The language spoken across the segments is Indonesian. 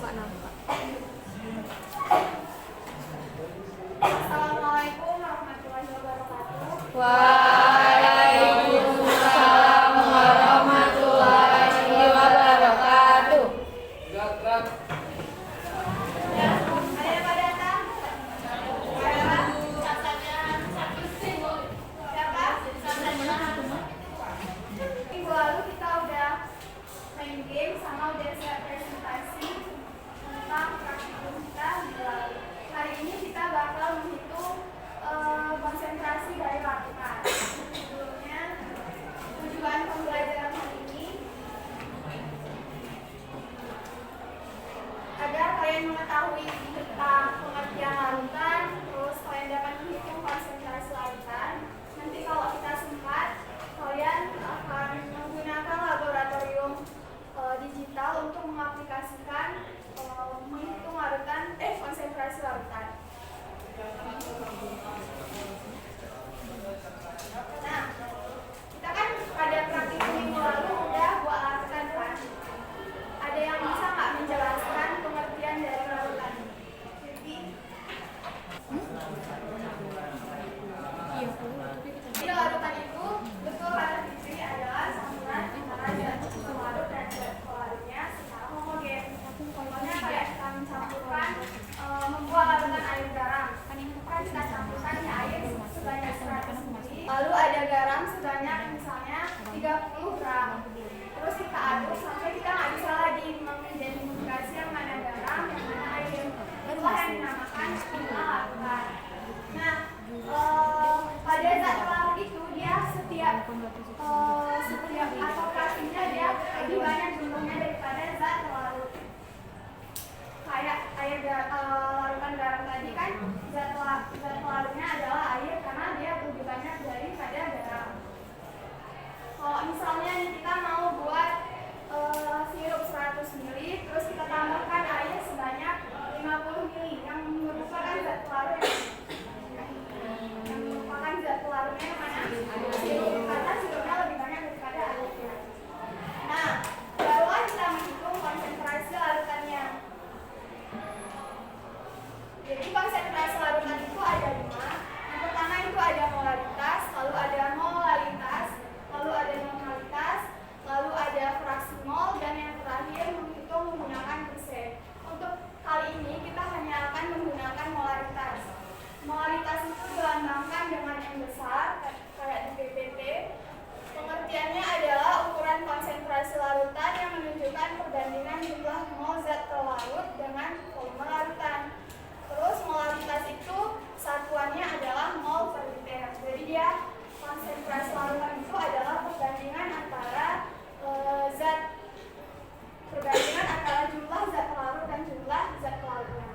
nampak. Assalamualaikum warahmatullahi wabarakatuh. Waalaikumsalam warahmatullahi wabarakatuh. Ada yang pada datang? Siapa? Minggu lalu kita udah main game sama udah siap presentasi tentang praktikum kita minggu lalu. Hari ini kita bakal menghitung konsentrasi dari lakukan. Sebelumnya, tujuan pembelajaran hari ini agar kalian mengetahui tentang pengertian larutan, terus kalian dapat menghitung konsentrasi larutan. Nanti kalau kita sempat, kalian akan menggunakan laboratorium digital untuk mengaplikasikan menghitung konsentrasi larutan. Nah, kita kan pada praktikum minggu lalu udah buat larutan kan? Ada yang bisa nggak menjelaskan pengertian dari larutan? Jadi larutan itu betul kata Fitri adalah campuran antara zat pelarut dan zat pelarutnya secara homogen. Contohnya kayak kita mencampurkan membuat larutan air garam. Kan kita campurkan air sebanyak 100 ml. Lalu ada garam sebanyak misalnya 30 gram. Terus kita aduk sampai kita nggak bisa lagi mengidentifikasi yang mana garam, yang mana air. Itulah yang dinamakan larutan. Nah, pada zat pelarut itu dia setiap atopasinya dia lebih banyak jumlahnya daripada zat pelarut. Kayak larutan garam tadi kan zat pelarutnya adalah air karena dia lebih banyak daripada garam. Kalau misalnya kita mau buat sirup 100 ml, terus kita tambahkan air sebanyak 50 ml yang merupakan zat pelarut yang mana sirup, karena sirupnya lebih banyak daripada airnya. Nah, barulah kita menghitung konsentrasi larutannya. Jadi konsentrasi larutan itu ada 5. Yang pertama itu ada molaritas, lalu ada molalitas, lalu ada normalitas, lalu ada fraksi mol, dan yang terakhir menghitung menggunakan persen. Untuk kali ini kita hanya akan menggunakan molaritas. Molaritas itu dilambangkan dengan M besar, kayak di PPT. Pengertiannya adalah ukuran konsentrasi larutan yang menunjukkan perbandingan jumlah mol zat terlarut dengan volume larutan. Terus molaritas itu satuannya adalah mol per liter. Jadi dia konsentrasi larutan itu adalah perbandingan antara jumlah zat terlarut dan jumlah zat pelarutnya.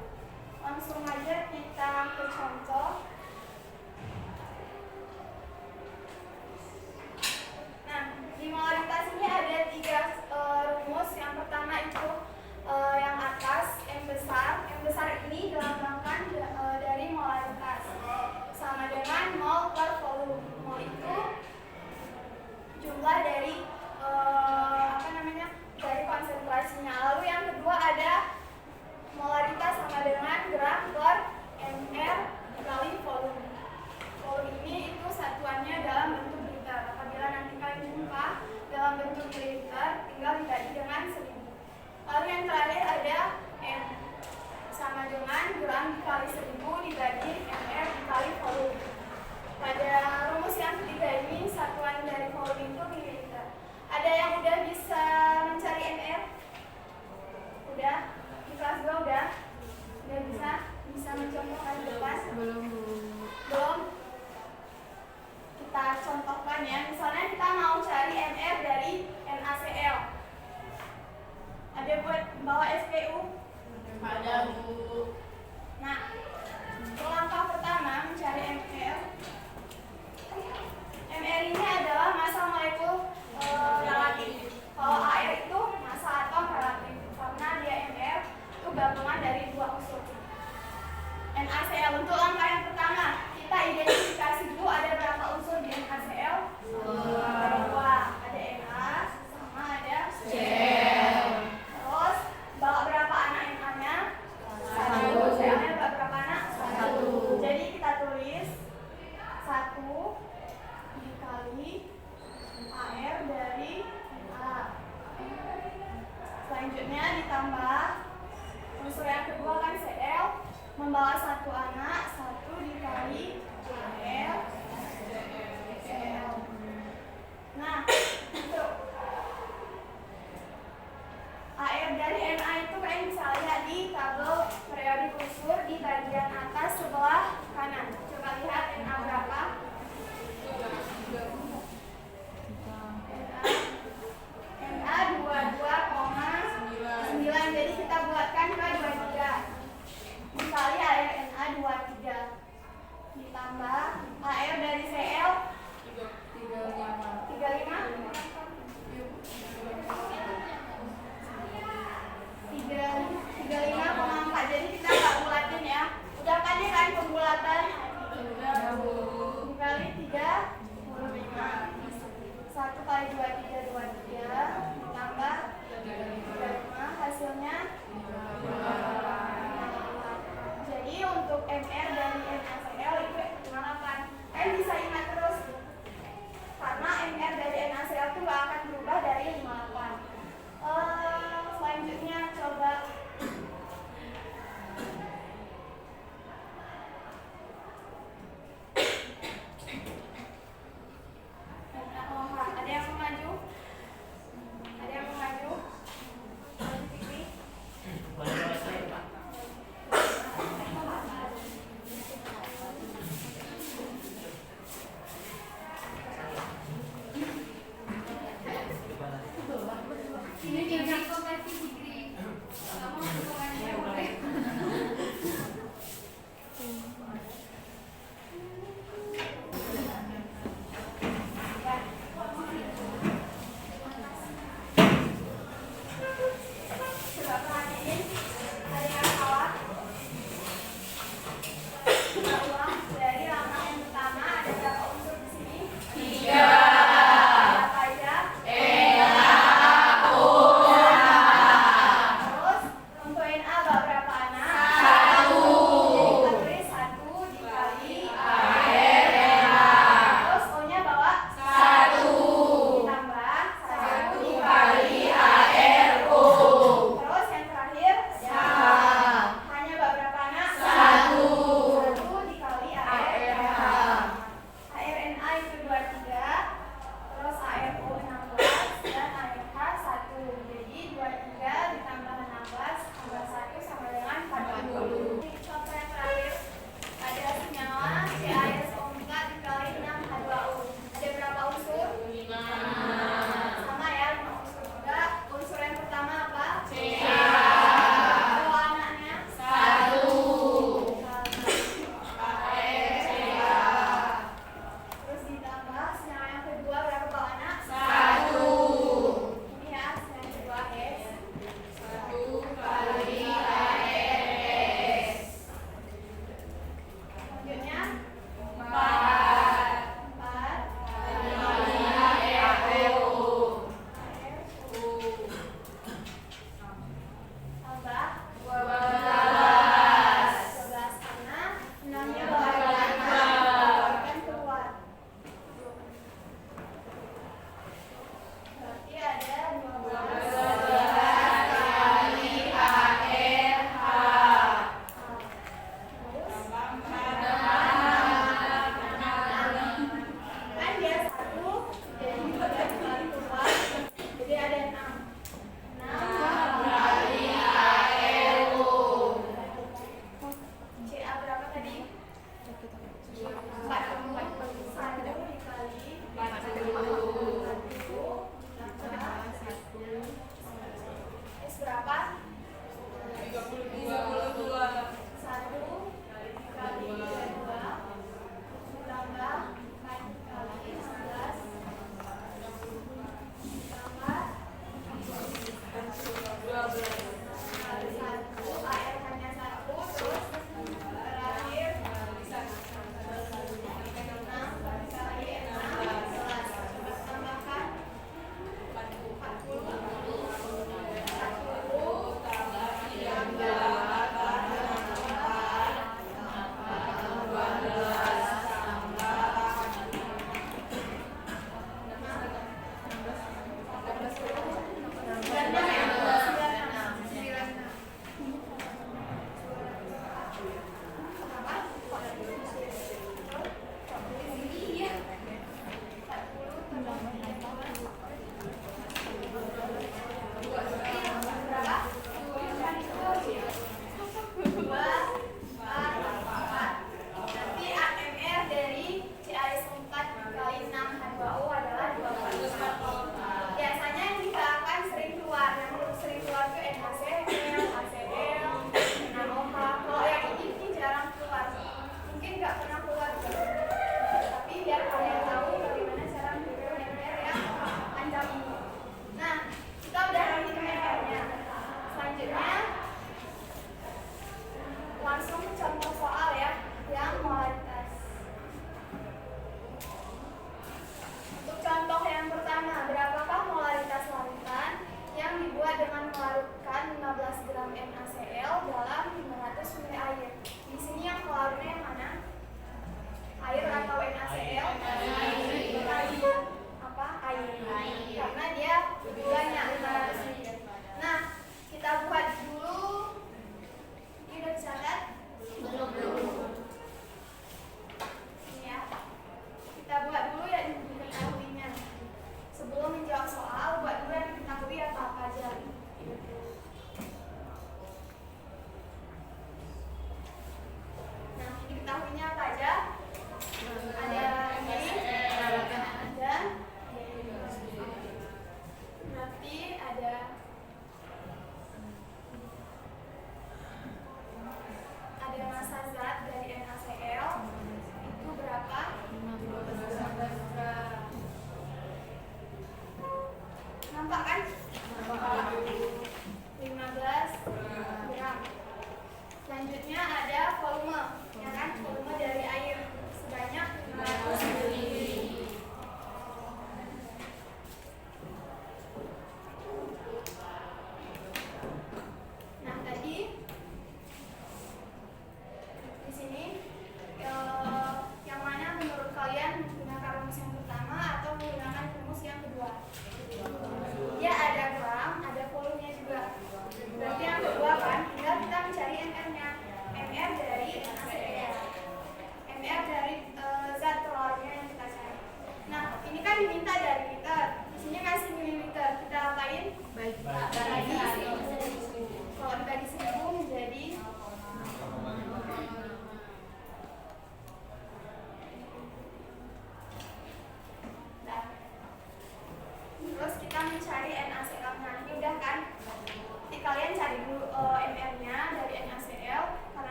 Langsung aja kita ke contoh. Nah, di molaritas ini ada 3 rumus. Yang pertama itu yang atas, M besar. M besar ini dilambangkan dari molaritas sama dengan mol per volume. Mol itu jumlah dari dari konsentrasinya. Lalu yang kedua ada molaritas sama dengan gram per ml kali volume. Volume ini itu satuannya dalam bentuk liter. Apabila nanti kalian jumpa dalam bentuk liter, tinggal dibagi dengan 1000. Lalu yang terakhir ada M sama dengan gram dikali 1000 dibagi ml dikali volume. Pada rumus yang ketiga ini satuan dari volume itu mililiter. Ada yang udah bisa mencari ml? Udah? Di kelas 2 udah bisa mencontohkan di kelas? Belum. Kita contohkan ya. Misalnya kita mau cari ml dari NaCl. Ada buat bawa SPU? Ada, Bu. Nah, langkah pertama mencari ml. ml ini adalah massa molekul relatif. Kalau air itu massa atom relatif. Karena dia ml itu gabungan dari 2 unsur. NaCl. Untuk langkah yang pertama, kita identifikasi dulu ada berapa unsur di NaCl. Ada 2. Ada Na sama ada Cl. Terus bawa berapa anak Na? Selanjutnya ditambah unsur yang kedua kan Cl membawa satu anak, 1 dikali Al Cl. Nah, untuk AR dari Na itu kalian bisa lihat di tabel periodik unsur di bagian atas sebelah kanan. Coba lihat Na berapa? Na 22,9. Jadi kita buatkan ke 23. Dikali AR Na 23. Ditambah AR dari Cl 35,4. Jadi kita nggak bulatin ya. Udah kan ya kan pembulatan? Dikali 35. 1 kali 23 ditambah 35 hasilnya 58. Jadi untuk MR dari NaCl itu 58. Kalian bisa ingat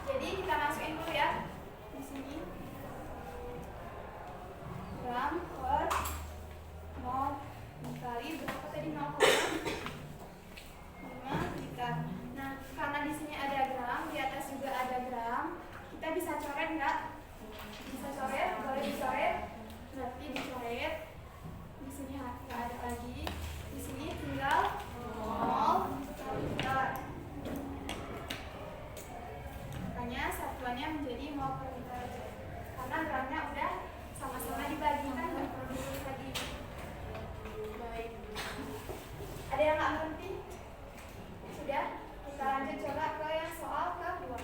Jadi kita masukin dulu ya di sini. Gram per mol dikali berapa tadi 0,5 liter. Nah, karena di sini ada gram, di atas juga ada gram, kita bisa coret nggak? Bisa coret, boleh dicoret. Berarti dicoret. Di sini nggak ada lagi. Di sini tinggal mol per liter. Makanya satuannya menjadi mol per liter. Karena gramnya udah sama-sama dibagikan dan produksi tadi. Baik. Ada yang nggak ngerti? Sudah? Kita lanjut coba ke yang soal kedua.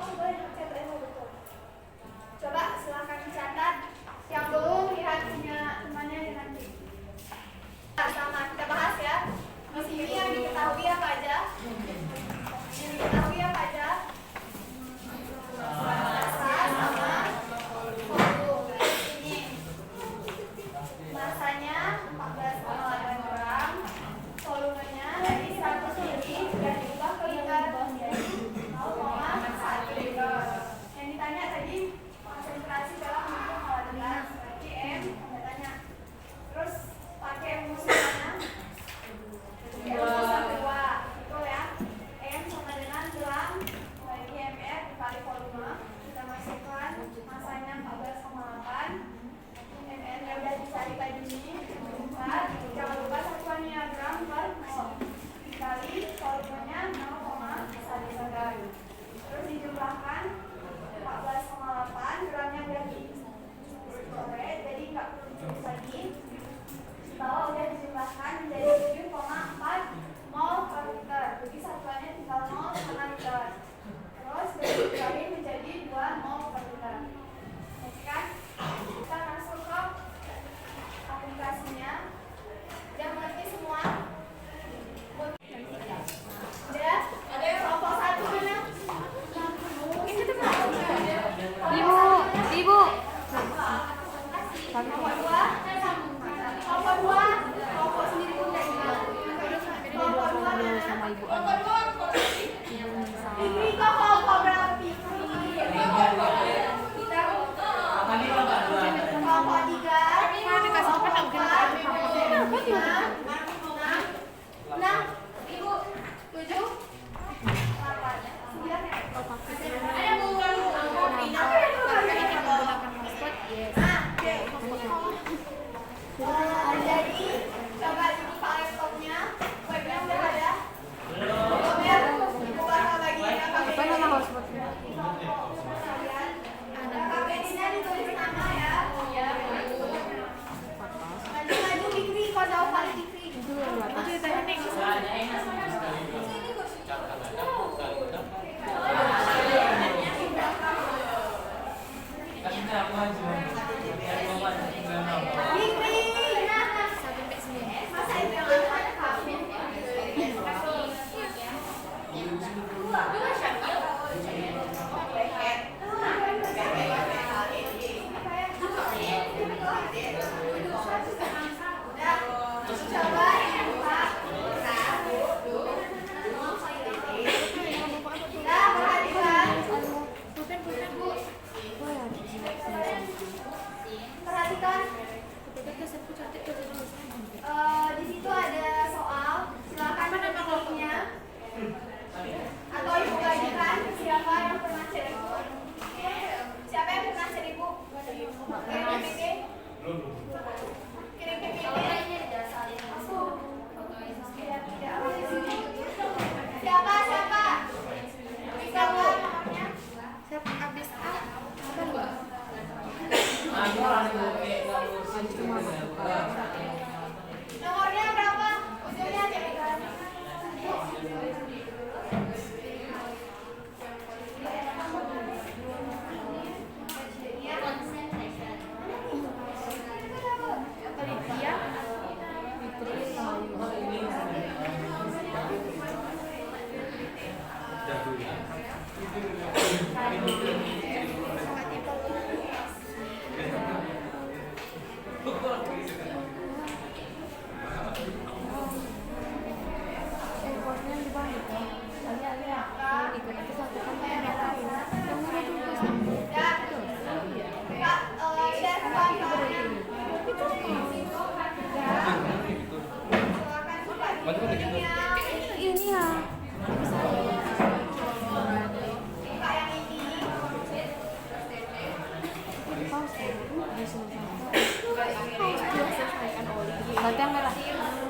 Oh, boleh catat itu betul. Coba silahkan dicatat. Yang belum lihat punya temannya ya nanti. Nah, sama kita bahas ya. Di sini yang diketahui apa aja? Yang diketahui apa aja? Massa sama volume. Ini massanya 14,8 gram, volumenya dari 100 ml sudah diubah ke liter menjadi 0,1 liter. Yang ditanya tadi konsentrasi dalam bentuk molekular berarti M tanda tanya. Terus pakai rumus mana? Rumus yang kedua, betul ya? M sama dengan gram bagi ml dikali volume. Kita masukkan masanya 14,8. ml nya udah dicari tadi ini. Jangan lupa satuannya gram per mol dikali volumenya 0,1 liter. Terus dijumlahkan 14,8 gramnya udah dicoret, jadi nggak perlu ditulis lagi. Di bawah udah dijumlahkan menjadi 7,4 mol per liter. Jadi satuannya tinggal 0,5 liter. Terus dikali menjadi 2 mol per liter. Oke kan? Kita masuk ke aplikasinya. Udah mengerti semua? Udah? Ada yang kelompok 1 mana? Mungkin itu Ibu. kelompok 2? Kelompok 2? Kelompok sendiri pun kayak gitu. Kelompok 2 mana? Kelompok 2 Fikri kok kelompok berapa Fikri? Kita kelompok 3. Ibu 7 8 9 ya? Ada bukan kopi. Jadi coba dibuka laptopnya. Webnya udah ada. Belum ya? Ibu bakal bagiin apa nama hotspotnya? KPI-nya ditulis nama ya. Maju Fikri, kau jauh kali Fikri. Masa itu yang ada kamu? Coba yang Pak. Nah, perhatikan. Perhatikan. Di situ ada soal. Silakan mengetiknya. Atau ibu bagikan ke siapa yang pernah cek ibu. Siapa yang pernah cek ibu? Kirim PPT. Kirim PPT. Siapa? Siapa nomornya? Habis Nomornya berapa? Ujungnya cek. selesaikan oli. Berarti yang merah.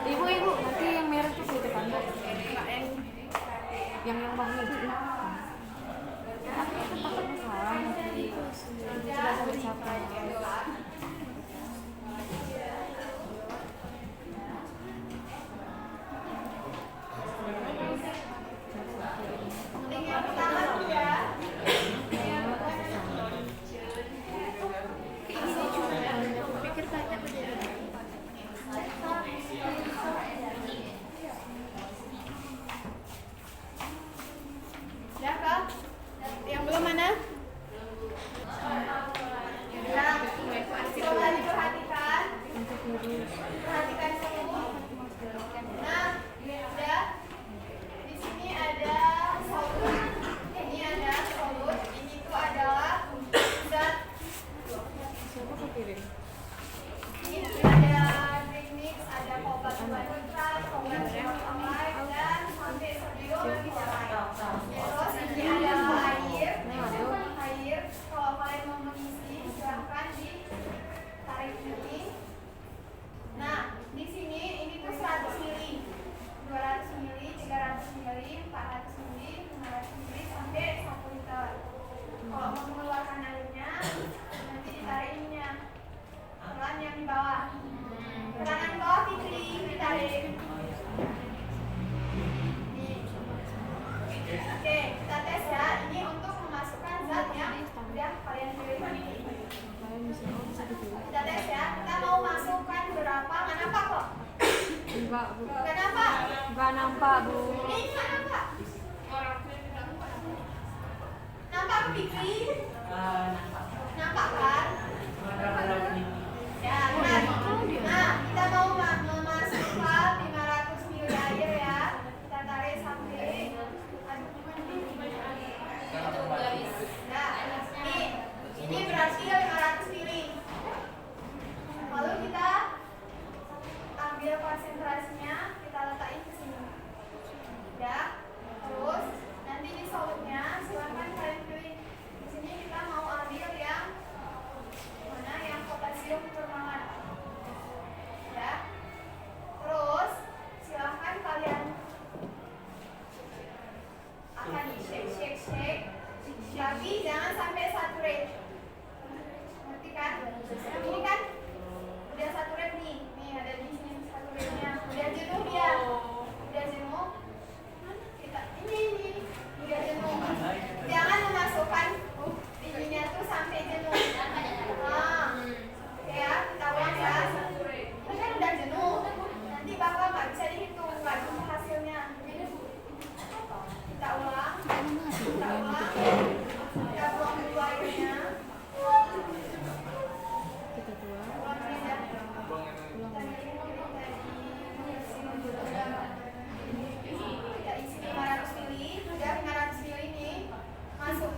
Ibu, nanti yang merah tuh di depan. Yang bawah itu. Aku takut salah. Sudah sampai siapa? Ya kak, yang belum mana? Nah, coba diperhatikan. Perhatikan semua. Nah, ya. Di sini ada solut. Ini ada solut. Ini tuh adalah zat. Ini ada drink mix, ada obat neutral, obat alkaline, dan sampai sebelum bisa terus ini ada air. Kalau kalian mau mengisi silahkan ditarik ini. Nah, di sini ini tuh 100 ml, 200 ml, 300 ml, 400 ml, 500 ml sampai 1 liter. Kalau mau mengeluarkan airnya, nanti ditarik ininya. Pelan yang di bawah. Tangan bawah Fitri, ditarik. Oke, kita tes ya. Ini untuk memasukkan zat yang udah kalian pilih. Kita tes ya. Kita mau masukkan berapa? Nggak nampak kok? Enggak, Bu. Nggak nampak? Enggak nampak, Bu. Ini nggak nampak? Nampak Fitri? Nampak kan? Ya, nah, kita mau memasukkan 500 ml air ya. Kita tarik sampai nah, ini berarti 500 ml. Lalu kita ambil konsentrasinya, kita letakkan ke sini. Ya. Terus nanti di solutnya silakan kalian pilih. Di sini kita mau ambil yang mana yang potasium permangan. Ya. Terus silahkan kalian akan shake. Tapi jangan sampai saturate. Ngerti kan? Ini kan udah saturate nih. Nih ada di sini saturate-nya. Udah jenuh dia. Udah jenuh. Kita ini udah jenuh. Jangan memasukkan ininya tuh sampai jenuh. Nah, oke ya, kita ulang ya. Ini kan udah jenuh. Nanti bapak nggak bisa dihitung, nggak bisa hasilnya. Kita ulang. Kita buang dulu airnya. Buang ini ya. Kita isi 500 ml. Udah 500 ml ini masuk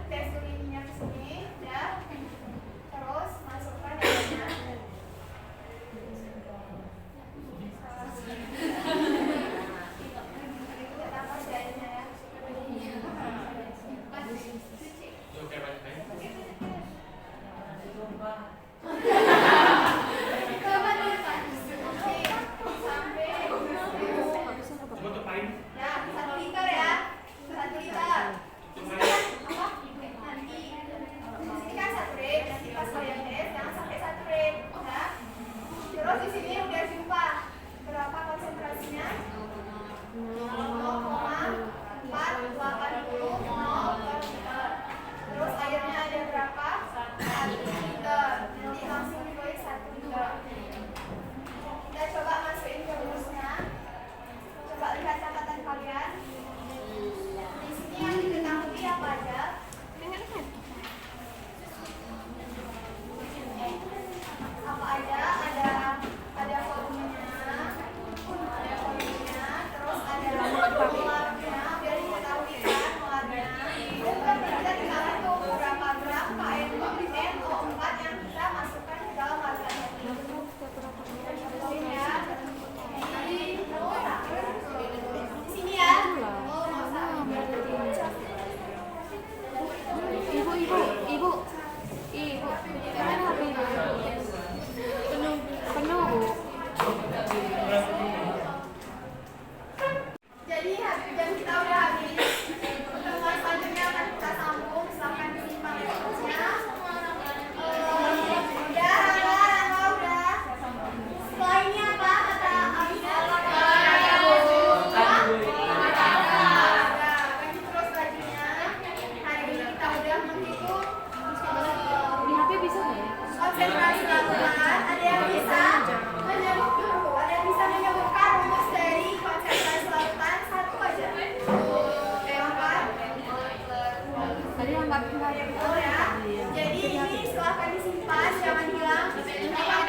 tes ininya ke sini. Udah. Terus masukkan airnya. Kita tambah airnya ya. Sampai yang nggak Betul ya. Jadi ini silahkan disimpan, jangan hilang. Kalau